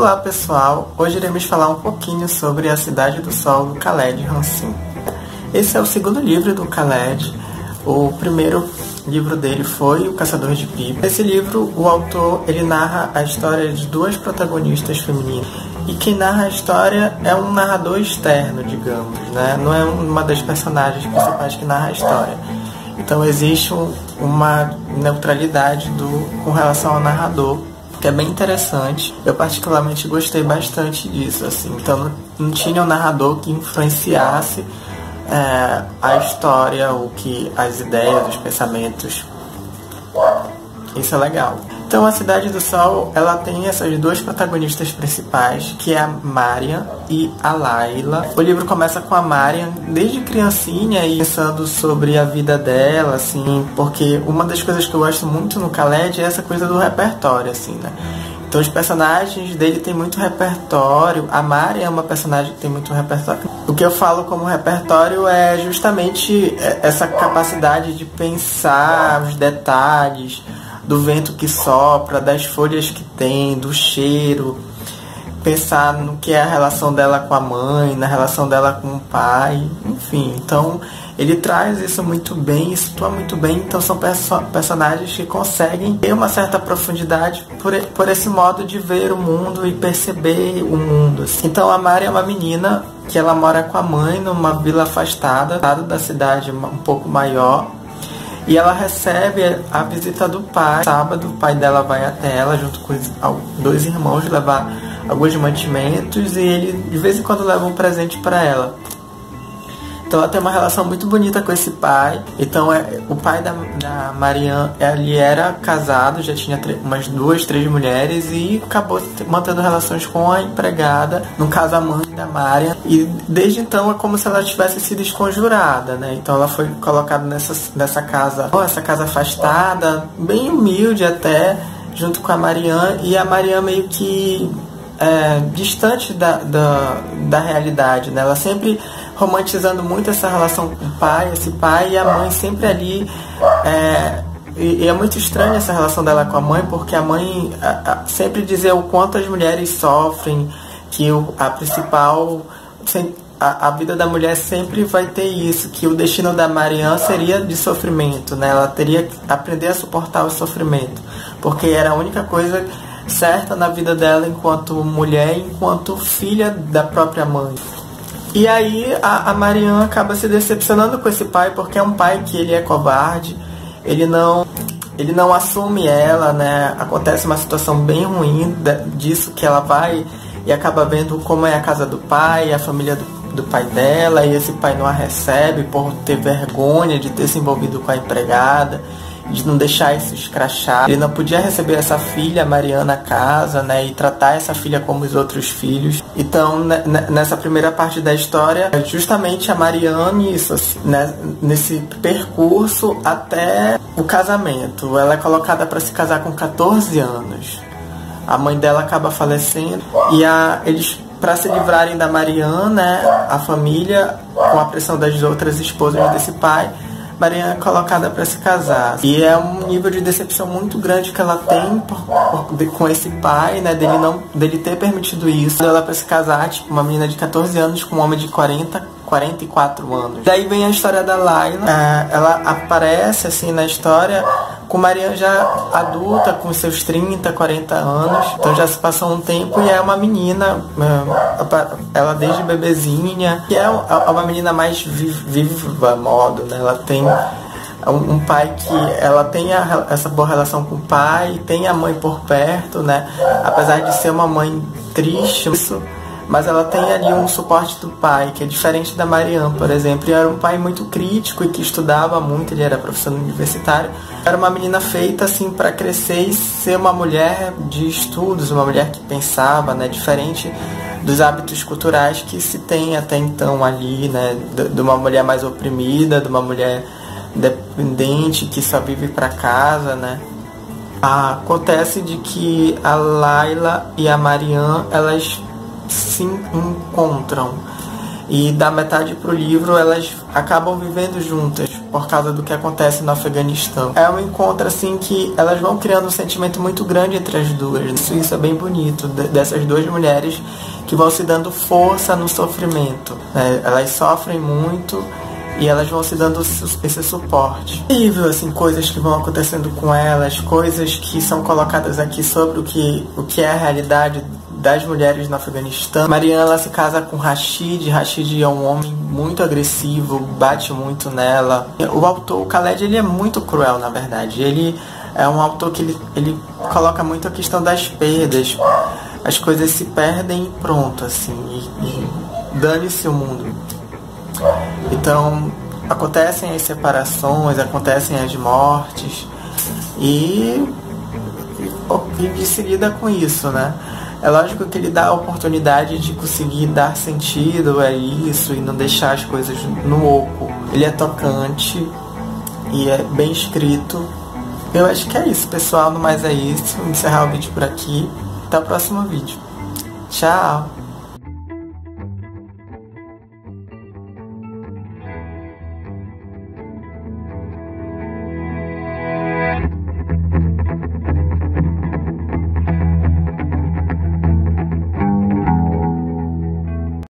Olá pessoal, hoje iremos falar um pouquinho sobre A Cidade do Sol, do Khaled Hossein. Esse é o segundo livro do Khaled. O primeiro livro dele foi O Caçador de Pipas. Nesse livro, o autor ele narra a história de duas protagonistas femininas. E quem narra a história é um narrador externo, digamos, né? Não é uma das personagens principais que narra a história. Então existe uma neutralidade com relação ao narrador, que é bem interessante. Eu particularmente gostei bastante disso, assim. Então não tinha um narrador que influenciasse a história, as ideias, os pensamentos. Isso é legal. Então A Cidade do Sol, ela tem essas duas protagonistas principais, que é a Mariam e a Layla. O livro começa com a Mariam desde criancinha e pensando sobre a vida dela, assim, porque uma das coisas que eu gosto muito no Khaled é essa coisa do repertório, assim, né? Então os personagens dele tem muito repertório. A Mariam é uma personagem que tem muito repertório. O que eu falo como repertório é justamente essa capacidade de pensar os detalhes, do vento que sopra, das folhas que tem, do cheiro, pensar no que é a relação dela com a mãe, na relação dela com o pai, enfim. Então ele traz isso muito bem, situa muito bem. Então são personagens que conseguem ter uma certa profundidade por esse modo de ver o mundo e perceber o mundo. Então a Mari é uma menina que ela mora com a mãe numa vila afastada da cidade um pouco maior. E ela recebe a visita do pai. Sábado, o pai dela vai até ela, junto com os dois irmãos, levar alguns mantimentos. E ele, de vez em quando, leva um presente para ela. Então ela tem uma relação muito bonita com esse pai. Então o pai da Mariam, ele era casado, já tinha umas 2, 3 mulheres. E acabou mantendo relações com a empregada, no caso a mãe da Mariam. E desde então é como se ela tivesse sido esconjurada, né? Então ela foi colocada nessa casa, essa casa afastada, bem humilde até, junto com a Mariam. E a Mariam meio que distante da realidade, né? Ela sempre romantizando muito essa relação com o pai, esse pai e a mãe sempre ali. E é muito estranha essa relação dela com a mãe, porque a mãe sempre dizia o quanto as mulheres sofrem, que a principal... A vida da mulher sempre vai ter isso, que o destino da Mariam seria de sofrimento, né? Ela teria que aprender a suportar o sofrimento, porque era a única coisa certa na vida dela enquanto mulher, enquanto filha da própria mãe. E aí a Mariam acaba se decepcionando com esse pai, porque é um pai que ele é covarde, ele não assume ela, né? Acontece uma situação bem ruim disso, que ela vai e acaba vendo como é a casa do pai, a família do pai dela, e esse pai não a recebe por ter vergonha de ter se envolvido com a empregada, de não deixar isso escrachar. Ele não podia receber essa filha, Mariam, na casa, né, e tratar essa filha como os outros filhos. Então, nessa primeira parte da história, é justamente a Mariam isso, assim, né, nesse percurso até o casamento. Ela é colocada para se casar com 14 anos. A mãe dela acaba falecendo e eles, para se livrarem da Mariam, né, a família, com a pressão das outras esposas desse pai, Mariam é colocada para se casar. E é um nível de decepção muito grande que ela tem com esse pai, né? Dele ter permitido isso. Ela para se casar, tipo, uma menina de 14 anos com um homem de 44 anos. Daí vem a história da Layla. Ela aparece, assim, na história com Mariam já adulta, com seus 30, 40 anos. Então já se passou um tempo e é uma menina, ela desde bebezinha, que é uma menina mais viva modo, né? Ela tem um pai que ela tem essa boa relação com o pai, tem a mãe por perto, né? Apesar de ser uma mãe triste, mas ela tem ali um suporte do pai, que é diferente da Mariam, por exemplo. E era um pai muito crítico e que estudava muito, ele era professor universitário. Era uma menina feita assim para crescer e ser uma mulher de estudos, uma mulher que pensava, né, diferente dos hábitos culturais que se tem até então ali, né, de uma mulher mais oprimida, de uma mulher dependente que só vive para casa, né. Acontece de que a Layla e a Mariam, elas se encontram E da metade pro livro elas acabam vivendo juntas por causa do que acontece no Afeganistão. É um encontro assim que elas vão criando um sentimento muito grande entre as duas. Isso é bem bonito, dessas duas mulheres que vão se dando força no sofrimento, né? Elas sofrem muito e elas vão se dando esse suporte. É incrível, assim, coisas que vão acontecendo com elas, coisas que são colocadas aqui sobre o que é a realidade das mulheres no Afeganistão. Mariana, ela se casa com Rashid. Rashid é um homem muito agressivo, bate muito nela. O autor, o Khaled, ele é muito cruel, na verdade. Ele é um autor que ele coloca muito a questão das perdas. As coisas se perdem e pronto, assim, e dane-se o mundo. Então, acontecem as separações, acontecem as mortes e de seguida com isso, né? É lógico que ele dá a oportunidade de conseguir dar sentido a isso e não deixar as coisas no oco. Ele é tocante e é bem escrito. Eu acho que é isso, pessoal. No mais é isso. Vou encerrar o vídeo por aqui. Até o próximo vídeo. Tchau!